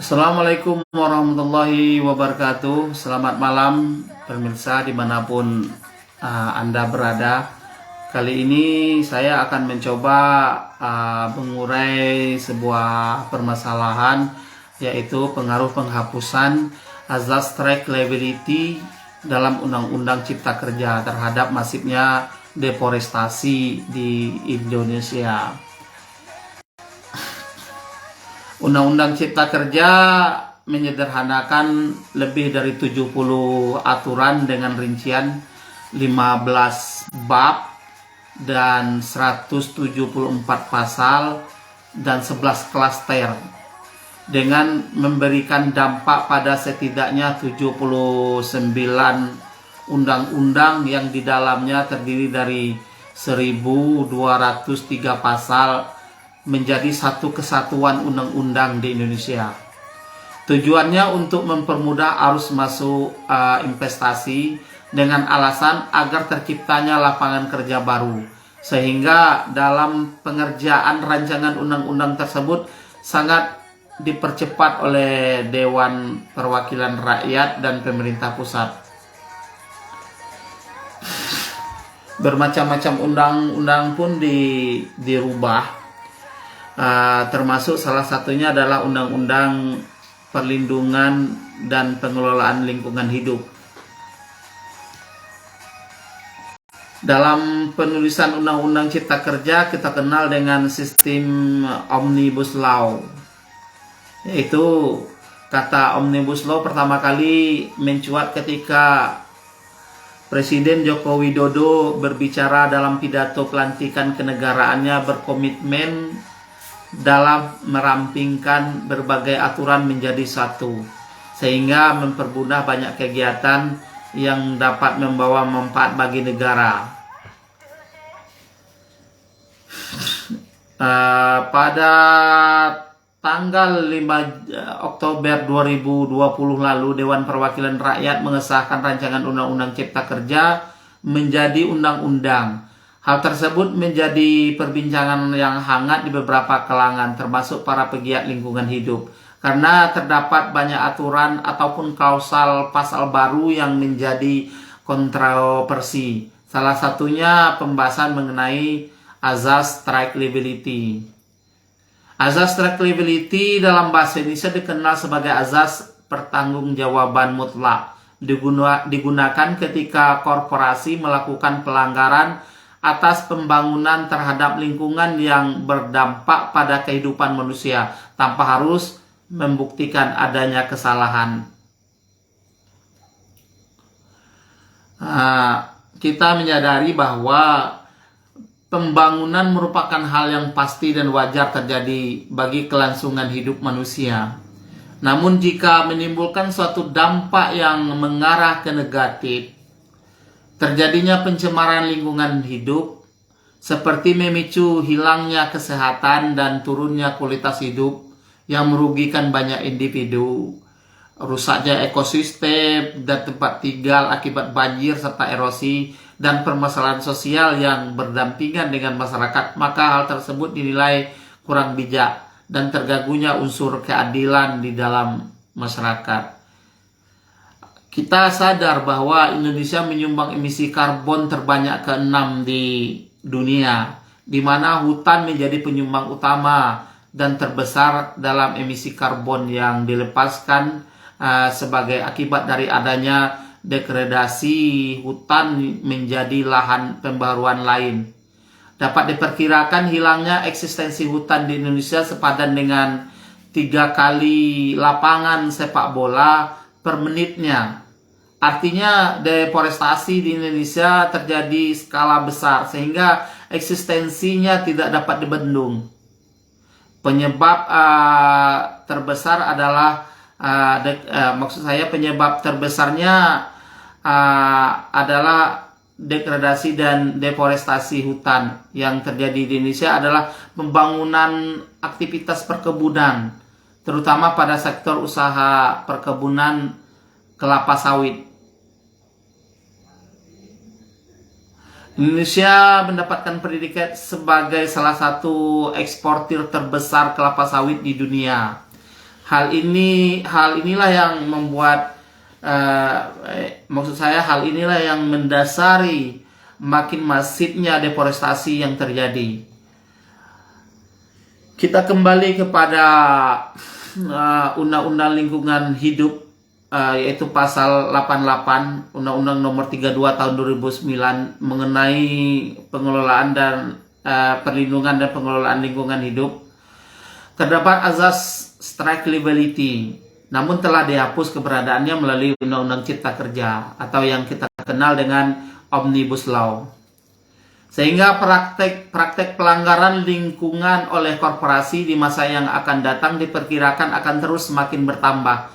Assalamualaikum warahmatullahi wabarakatuh. Selamat malam pemirsa dimanapun Anda berada. Kali ini saya akan mencoba mengurai sebuah permasalahan, yaitu pengaruh penghapusan azas strike liability dalam Undang-Undang Cipta Kerja terhadap masifnya deforestasi di Indonesia. Undang-Undang Cipta Kerja menyederhanakan lebih dari 70 aturan dengan rincian 15 bab dan 174 pasal dan 11 klaster dengan memberikan dampak pada setidaknya 79 undang-undang yang di dalamnya terdiri dari 1.203 pasal menjadi satu kesatuan undang-undang di Indonesia. Tujuannya untuk mempermudah arus masuk investasi dengan alasan agar terciptanya lapangan kerja baru, sehingga dalam pengerjaan rancangan undang-undang tersebut sangat dipercepat oleh Dewan Perwakilan Rakyat dan pemerintah pusat. Bermacam-macam undang-undang pun dirubah. Termasuk salah satunya adalah Undang-Undang Perlindungan dan Pengelolaan Lingkungan Hidup. Dalam penulisan Undang-Undang Cipta Kerja kita kenal dengan sistem Omnibus Law, yaitu kata Omnibus Law pertama kali mencuat ketika Presiden Joko Widodo berbicara dalam pidato pelantikan kenegaraannya berkomitmen dalam merampingkan berbagai aturan menjadi satu, sehingga mempermudah banyak kegiatan yang dapat membawa manfaat bagi negara. Pada tanggal 5 Oktober 2020 lalu, Dewan Perwakilan Rakyat mengesahkan rancangan Undang-Undang Cipta Kerja menjadi undang-undang. Hal tersebut menjadi perbincangan yang hangat di beberapa kalangan, termasuk para pegiat lingkungan hidup, karena terdapat banyak aturan ataupun klausal pasal baru yang menjadi kontroversi. Salah satunya pembahasan mengenai azas strike liability. Azas strike liability dalam bahasa Indonesia dikenal sebagai azas pertanggungjawaban mutlak. Digunakan ketika korporasi melakukan pelanggaran atas pembangunan terhadap lingkungan yang berdampak pada kehidupan manusia tanpa harus membuktikan adanya kesalahan. Kita menyadari bahwa pembangunan merupakan hal yang pasti dan wajar terjadi bagi kelangsungan hidup manusia. Namun jika menimbulkan suatu dampak yang mengarah ke negatif, terjadinya pencemaran lingkungan hidup, seperti memicu hilangnya kesehatan dan turunnya kualitas hidup yang merugikan banyak individu, rusaknya ekosistem dan tempat tinggal akibat banjir serta erosi, dan permasalahan sosial yang berdampingan dengan masyarakat, maka hal tersebut dinilai kurang bijak dan terganggunya unsur keadilan di dalam masyarakat. Kita sadar bahwa Indonesia menyumbang emisi karbon terbanyak ke-6 di dunia, di mana hutan menjadi penyumbang utama dan terbesar dalam emisi karbon yang dilepaskan sebagai akibat dari adanya degradasi hutan menjadi lahan pembaruan lain. Dapat diperkirakan hilangnya eksistensi hutan di Indonesia sepadan dengan 3 kali lapangan sepak bola per menitnya. Artinya deforestasi di Indonesia terjadi skala besar sehingga eksistensinya tidak dapat dibendung. Penyebab terbesar adalah penyebab terbesarnya adalah degradasi dan deforestasi hutan yang terjadi di Indonesia adalah pembangunan aktivitas perkebunan, terutama pada sektor usaha perkebunan kelapa sawit. Indonesia mendapatkan predikat sebagai salah satu eksportir terbesar kelapa sawit di dunia. Hal inilah yang membuat maksud saya hal inilah yang mendasari makin masifnya deforestasi yang terjadi. Kita kembali kepada Undang-Undang Lingkungan Hidup, yaitu pasal 88 Undang-Undang Nomor 32 Tahun 2009 mengenai pengelolaan dan perlindungan dan pengelolaan lingkungan hidup. Terdapat azas strike liability, namun telah dihapus keberadaannya melalui Undang-Undang Cipta Kerja atau yang kita kenal dengan Omnibus Law. Sehingga praktek pelanggaran lingkungan oleh korporasi di masa yang akan datang diperkirakan akan terus semakin bertambah,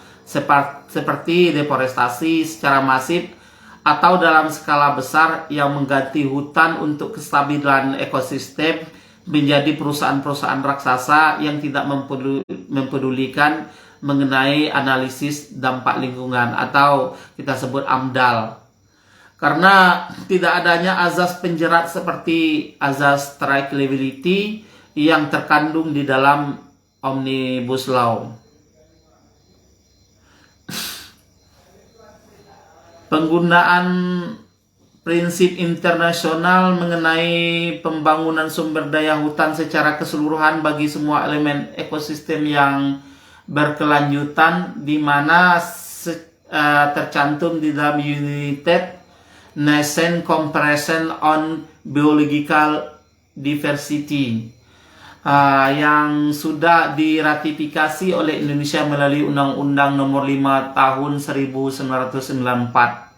seperti deforestasi secara masif atau dalam skala besar yang mengganti hutan untuk kestabilan ekosistem menjadi perusahaan-perusahaan raksasa yang tidak mempedulikan mengenai analisis dampak lingkungan atau kita sebut AMDAL. Karena tidak adanya azas penjerat seperti azas strike liability yang terkandung di dalam Omnibus Law. Penggunaan prinsip internasional mengenai pembangunan sumber daya hutan secara keseluruhan bagi semua elemen ekosistem yang berkelanjutan, di mana tercantum di dalam United Nations Convention on Biological Diversity yang sudah diratifikasi oleh Indonesia melalui Undang-Undang Nomor 5 Tahun 1994.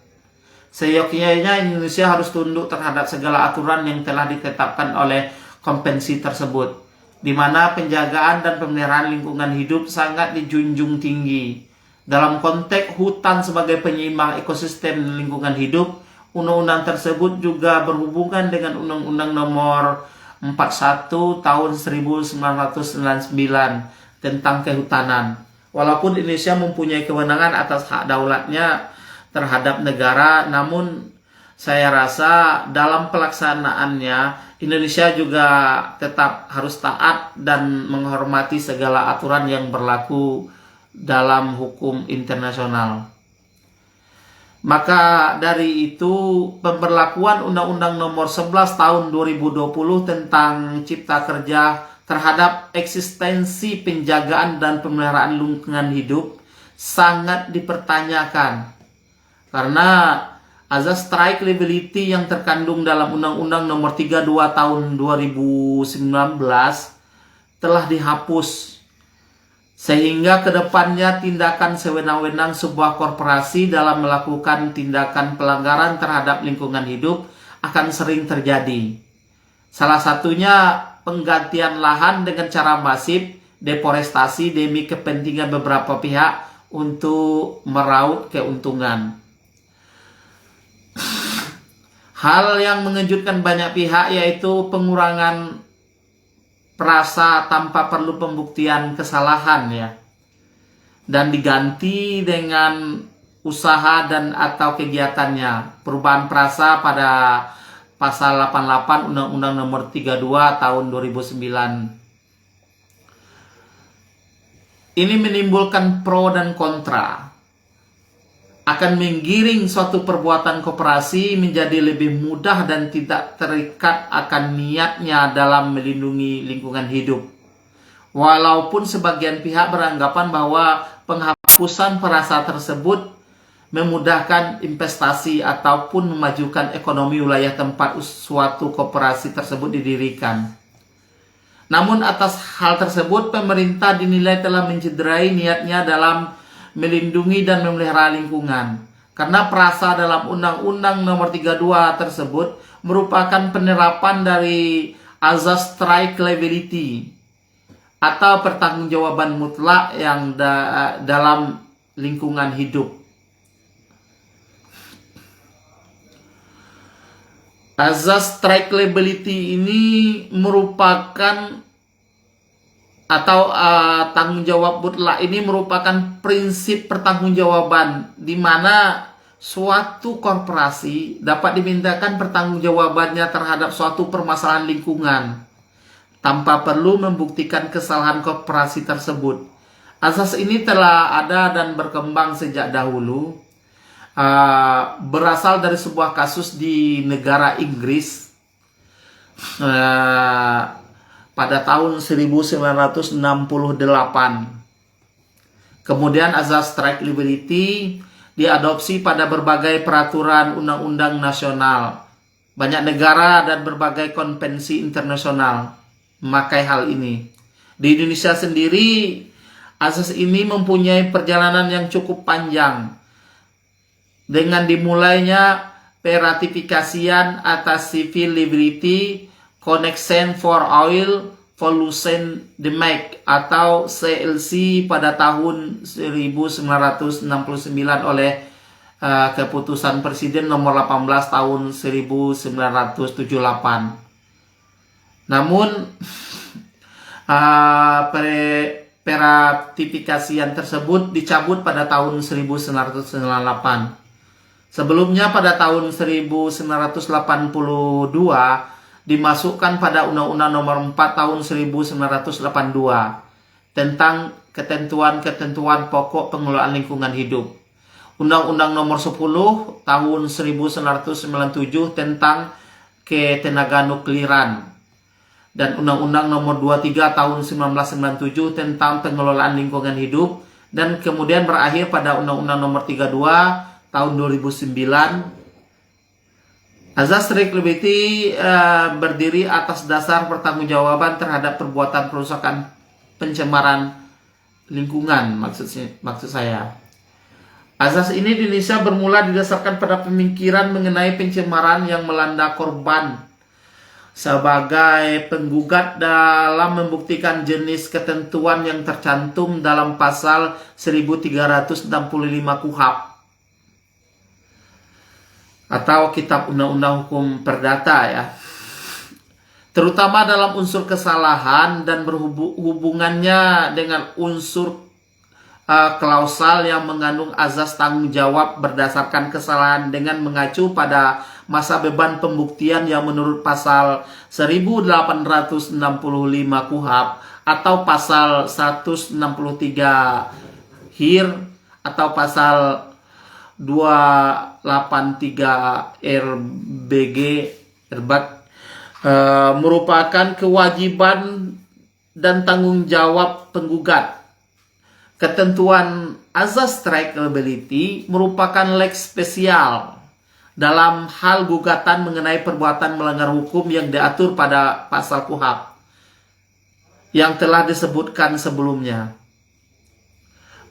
Seyogyanya Indonesia harus tunduk terhadap segala aturan yang telah ditetapkan oleh konvensi tersebut, di mana penjagaan dan pemeliharaan lingkungan hidup sangat dijunjung tinggi. Dalam konteks hutan sebagai penyeimbang ekosistem lingkungan hidup, undang-undang tersebut juga berhubungan dengan Undang-Undang Nomor 41 Tahun 1999 tentang kehutanan. Walaupun Indonesia mempunyai kewenangan atas hak daulatnya terhadap negara, namun saya rasa dalam pelaksanaannya Indonesia juga tetap harus taat dan menghormati segala aturan yang berlaku dalam hukum internasional. Maka dari itu, pemberlakuan Undang-Undang Nomor 11 Tahun 2020 tentang Cipta Kerja terhadap eksistensi penjagaan dan pemeliharaan lingkungan hidup sangat dipertanyakan. Karena azas strike liability yang terkandung dalam Undang-Undang Nomor 32 Tahun 2019 telah dihapus. Sehingga kedepannya tindakan sewenang-wenang sebuah korporasi dalam melakukan tindakan pelanggaran terhadap lingkungan hidup akan sering terjadi. Salah satunya penggantian lahan dengan cara masif, deforestasi demi kepentingan beberapa pihak untuk meraup keuntungan. Hal yang mengejutkan banyak pihak yaitu pengurangan perasa tanpa perlu pembuktian kesalahan dan diganti dengan usaha dan atau kegiatannya. Perubahan perasa pada pasal 88 Undang-Undang Nomor 32 Tahun 2009. Ini menimbulkan pro dan kontra. Akan menggiring suatu perbuatan koperasi menjadi lebih mudah dan tidak terikat akan niatnya dalam melindungi lingkungan hidup. Walaupun sebagian pihak beranggapan bahwa penghapusan perasa tersebut memudahkan investasi ataupun memajukan ekonomi wilayah tempat suatu koperasi tersebut didirikan. Namun atas hal tersebut, pemerintah dinilai telah mencederai niatnya dalam melindungi dan memelihara lingkungan. Karena perasa dalam Undang-Undang Nomor 32 tersebut merupakan penerapan dari azas strike liability atau pertanggungjawaban mutlak yang dalam lingkungan hidup. Azas strike liability ini merupakan atau tanggung jawab mutlak ini merupakan prinsip pertanggungjawaban di mana suatu korporasi dapat dimintakan pertanggungjawabannya terhadap suatu permasalahan lingkungan tanpa perlu membuktikan kesalahan korporasi tersebut. Asas ini telah ada dan berkembang sejak dahulu, berasal dari sebuah kasus di negara Inggris pada tahun 1968. Kemudian azas strike liability diadopsi pada berbagai peraturan undang-undang nasional. Banyak negara dan berbagai konvensi internasional memakai hal ini. Di Indonesia sendiri, asas ini mempunyai perjalanan yang cukup panjang, dengan dimulainya peratifikasian atas Civil Liability Connection for Oil Pollution Damage atau CLC pada tahun 1969 oleh keputusan Presiden nomor 18 tahun 1978. Namun peratifikasian tersebut dicabut pada tahun 1998. Sebelumnya pada tahun 1982 dimasukkan pada Undang-Undang Nomor 4 tahun 1982 tentang ketentuan-ketentuan pokok pengelolaan lingkungan hidup. Undang-Undang Nomor 10 tahun 1997 tentang ketenaga nukliran. Dan Undang-Undang Nomor 23 tahun 1997 tentang pengelolaan lingkungan hidup, dan kemudian berakhir pada Undang-Undang Nomor 32 tahun 2009. Azas strike liability berdiri atas dasar pertanggungjawaban terhadap perbuatan perusakan pencemaran lingkungan, maksud saya. Azas ini di Indonesia bermula didasarkan pada pemikiran mengenai pencemaran yang melanda korban sebagai penggugat dalam membuktikan jenis ketentuan yang tercantum dalam pasal 1365 KUHP atau Kitab Undang-Undang Hukum Perdata ya, terutama dalam unsur kesalahan dan berhubungannya dengan unsur klausal yang mengandung azas tanggung jawab berdasarkan kesalahan dengan mengacu pada masa beban pembuktian yang menurut pasal 1865 KUHP atau pasal 163 HIR atau pasal 283 RBG merupakan kewajiban dan tanggung jawab penggugat. Ketentuan azas strike liability merupakan lex spesial dalam hal gugatan mengenai perbuatan melanggar hukum yang diatur pada pasal KUHP yang telah disebutkan sebelumnya.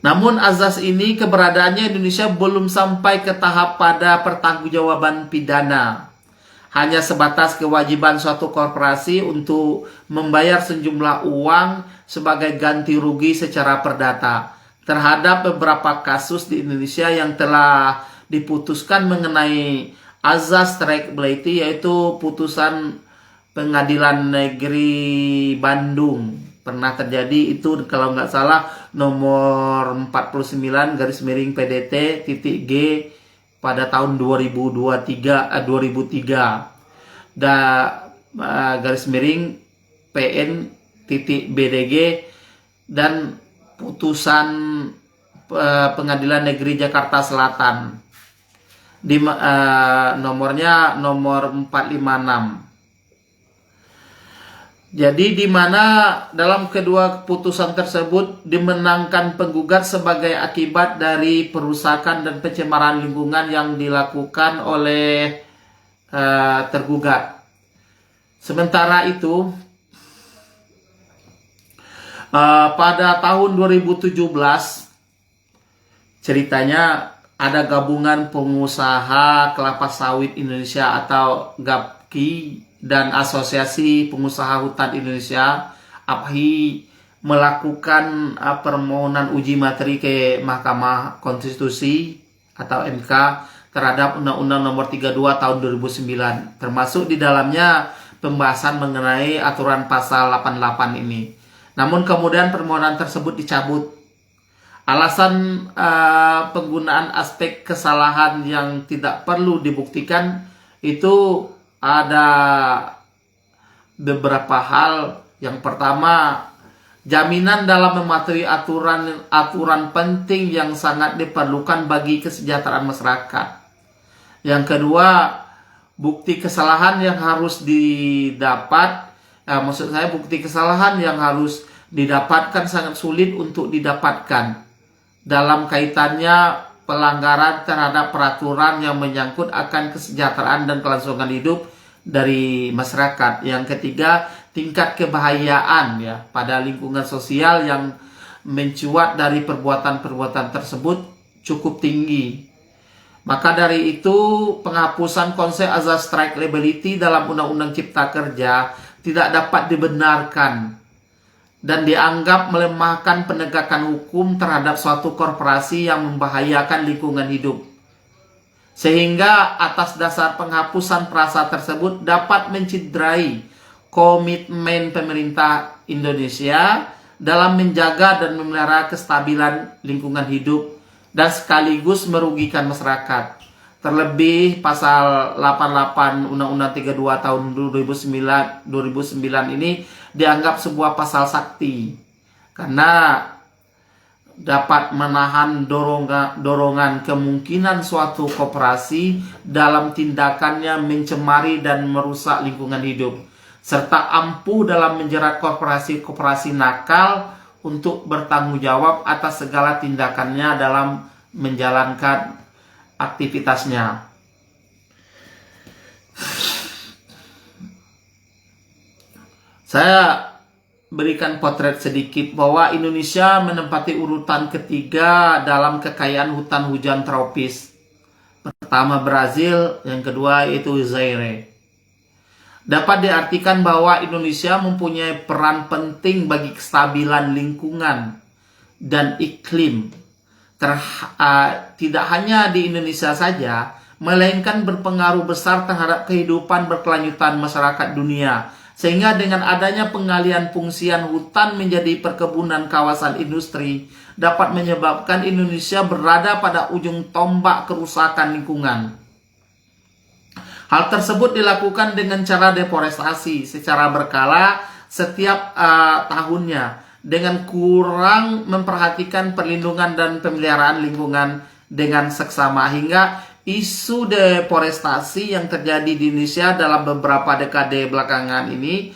Namun azas ini keberadaannya Indonesia belum sampai ke tahap pada pertanggungjawaban pidana. Hanya sebatas kewajiban suatu korporasi untuk membayar sejumlah uang sebagai ganti rugi secara perdata terhadap beberapa kasus di Indonesia yang telah diputuskan mengenai azas strike liability, yaitu putusan Pengadilan Negeri Bandung. Pernah terjadi itu kalau nggak salah nomor 49 /PDT .G pada tahun 2003 /PN.BDG dan putusan Pengadilan Negeri Jakarta Selatan di nomornya nomor 456. Jadi di mana dalam kedua keputusan tersebut dimenangkan penggugat sebagai akibat dari perusakan dan pencemaran lingkungan yang dilakukan oleh tergugat. Sementara itu pada tahun 2017 ceritanya ada gabungan pengusaha kelapa sawit Indonesia atau GAPKI dan Asosiasi Pengusaha Hutan Indonesia APHI melakukan permohonan uji materi ke Mahkamah Konstitusi atau MK terhadap Undang-Undang Nomor 32 tahun 2009, termasuk di dalamnya pembahasan mengenai aturan pasal 88 ini. Namun kemudian permohonan tersebut dicabut. Alasan penggunaan aspek kesalahan yang tidak perlu dibuktikan itu ada beberapa hal. Yang pertama, jaminan dalam mematuhi aturan penting yang sangat diperlukan bagi kesejahteraan masyarakat. Yang kedua, bukti kesalahan yang harus didapat, maksud saya bukti kesalahan yang harus didapatkan sangat sulit untuk didapatkan dalam kaitannya pelanggaran terhadap peraturan yang menyangkut akan kesejahteraan dan kelangsungan hidup dari masyarakat. Yang ketiga, tingkat kebahayaan ya pada lingkungan sosial yang mencuat dari perbuatan-perbuatan tersebut cukup tinggi. Maka dari itu, penghapusan konsep azas strike liability dalam Undang-Undang Cipta Kerja tidak dapat dibenarkan dan dianggap melemahkan penegakan hukum terhadap suatu korporasi yang membahayakan lingkungan hidup. Sehingga atas dasar penghapusan frasa tersebut dapat mencederai komitmen pemerintah Indonesia dalam menjaga dan memelihara kestabilan lingkungan hidup dan sekaligus merugikan masyarakat. Terlebih pasal 88 Undang-Undang 32 tahun 2009 ini dianggap sebuah pasal sakti karena dapat menahan dorongan kemungkinan suatu koperasi dalam tindakannya mencemari dan merusak lingkungan hidup, serta ampuh dalam menjerat koperasi-koperasi nakal untuk bertanggung jawab atas segala tindakannya dalam menjalankan aktivitasnya. Saya berikan potret sedikit bahwa Indonesia menempati urutan ketiga dalam kekayaan hutan hujan tropis. Pertama Brazil, yang kedua yaitu Zaire. Dapat diartikan bahwa Indonesia mempunyai peran penting bagi kestabilan lingkungan dan iklim. Tidak hanya di Indonesia saja, melainkan berpengaruh besar terhadap kehidupan berkelanjutan masyarakat dunia. Sehingga dengan adanya pengalihan fungsian hutan menjadi perkebunan kawasan industri dapat menyebabkan Indonesia berada pada ujung tombak kerusakan lingkungan. Hal tersebut dilakukan dengan cara deforestasi secara berkala setiap tahunnya dengan kurang memperhatikan perlindungan dan pemeliharaan lingkungan dengan seksama, hingga isu deforestasi yang terjadi di Indonesia dalam beberapa dekade belakangan ini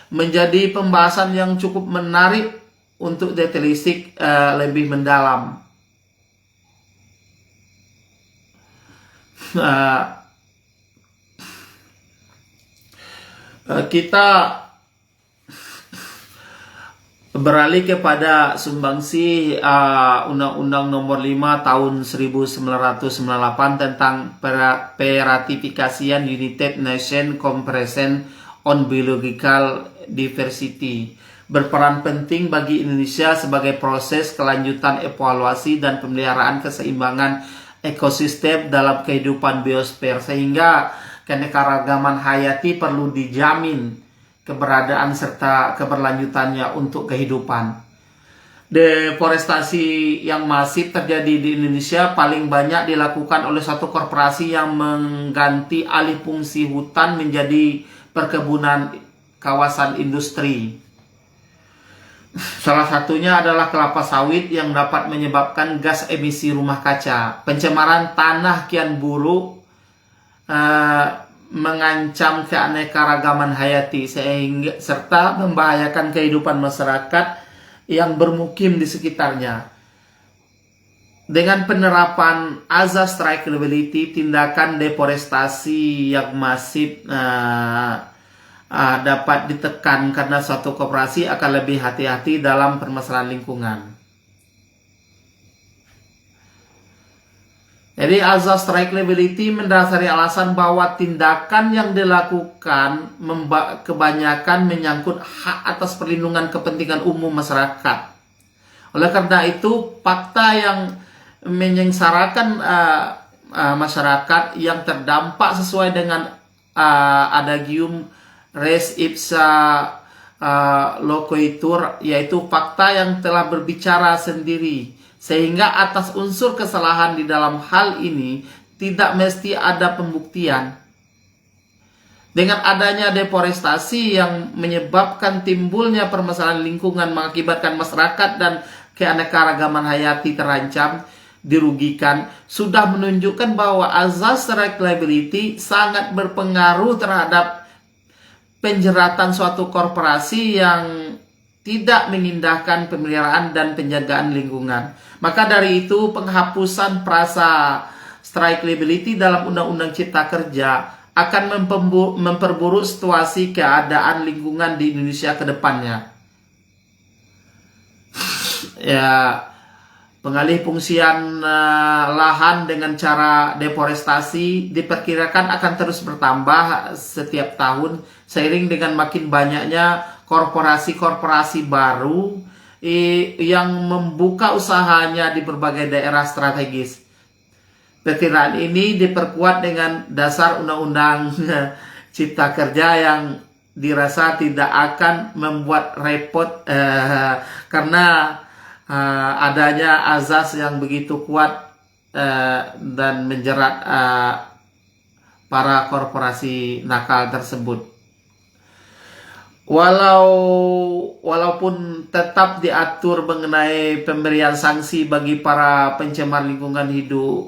menjadi pembahasan yang cukup menarik untuk ditelisik lebih mendalam. Kita beralih kepada sumbangsi Undang-Undang Nomor 5 Tahun 1998 tentang peratifikasian United Nations Convention on Biological Diversity, berperan penting bagi Indonesia sebagai proses kelanjutan evaluasi dan pemeliharaan keseimbangan ekosistem dalam kehidupan biosfer, sehingga keanekaragaman hayati perlu dijamin keberadaan serta keberlanjutannya untuk kehidupan. Deforestasi yang masif terjadi di Indonesia paling banyak dilakukan oleh satu korporasi yang mengganti alih fungsi hutan menjadi perkebunan kawasan industri. Salah satunya adalah kelapa sawit yang dapat menyebabkan gas emisi rumah kaca. Pencemaran tanah kian buruk mengancam keanekaragaman hayati serta membahayakan kehidupan masyarakat yang bermukim di sekitarnya. Dengan penerapan azas strike liability, tindakan deforestasi yang masif dapat ditekan karena suatu koperasi akan lebih hati-hati dalam permasalahan lingkungan. Jadi azas strike liability mendasari alasan bahwa tindakan yang dilakukan kebanyakan menyangkut hak atas perlindungan kepentingan umum masyarakat. Oleh karena itu, fakta yang menyengsarakan masyarakat yang terdampak sesuai dengan adagium res ipsa loquitur, yaitu fakta yang telah berbicara sendiri. Sehingga atas unsur kesalahan di dalam hal ini tidak mesti ada pembuktian. Dengan adanya deforestasi yang menyebabkan timbulnya permasalahan lingkungan, mengakibatkan masyarakat dan keanekaragaman hayati terancam, dirugikan, sudah menunjukkan bahwa azas strike liability sangat berpengaruh terhadap penjeratan suatu korporasi yang tidak mengindahkan pemeliharaan dan penjagaan lingkungan. Maka dari itu, penghapusan frasa strike liability dalam Undang-Undang Cipta Kerja akan memperburuk situasi keadaan lingkungan di Indonesia ke depannya. Ya, pengalih fungsian lahan dengan cara deforestasi diperkirakan akan terus bertambah setiap tahun seiring dengan makin banyaknya korporasi-korporasi baru yang membuka usahanya di berbagai daerah strategis. Perkiraan ini diperkuat dengan dasar Undang-Undang Cipta Kerja yang dirasa tidak akan membuat repot karena adanya azas yang begitu kuat dan menjerat para korporasi nakal tersebut. Walaupun tetap diatur mengenai pemberian sanksi bagi para pencemar lingkungan hidup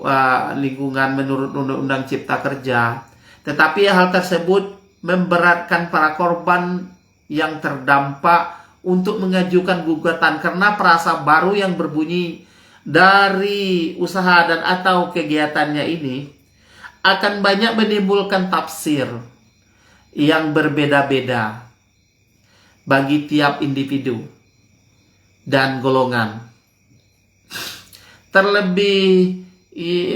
lingkungan menurut Undang-Undang Cipta Kerja, tetapi hal tersebut memberatkan para korban yang terdampak untuk mengajukan gugatan karena frasa baru yang berbunyi dari usaha dan atau kegiatannya ini akan banyak menimbulkan tafsir yang berbeda-beda bagi tiap individu dan golongan. Terlebih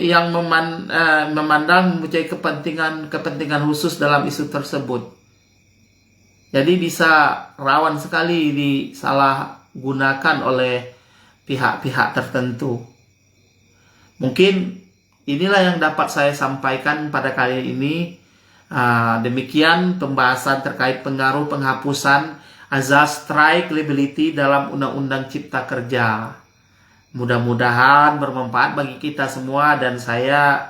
yang memandang mempunyai kepentingan khusus dalam isu tersebut. Jadi bisa rawan sekali disalahgunakan oleh pihak-pihak tertentu. Mungkin inilah yang dapat saya sampaikan pada kali ini. Demikian pembahasan terkait pengaruh penghapusan azas strike liability dalam Undang-Undang Cipta Kerja. Mudah-mudahan bermanfaat bagi kita semua, dan saya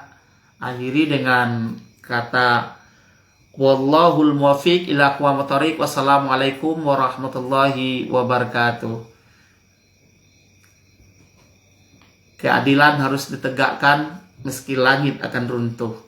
akhiri dengan kata wallahul muwaffiq ila aqwamit thoriq. Wassalamualaikum warahmatullahi wabarakatuh. Keadilan harus ditegakkan meski langit akan runtuh.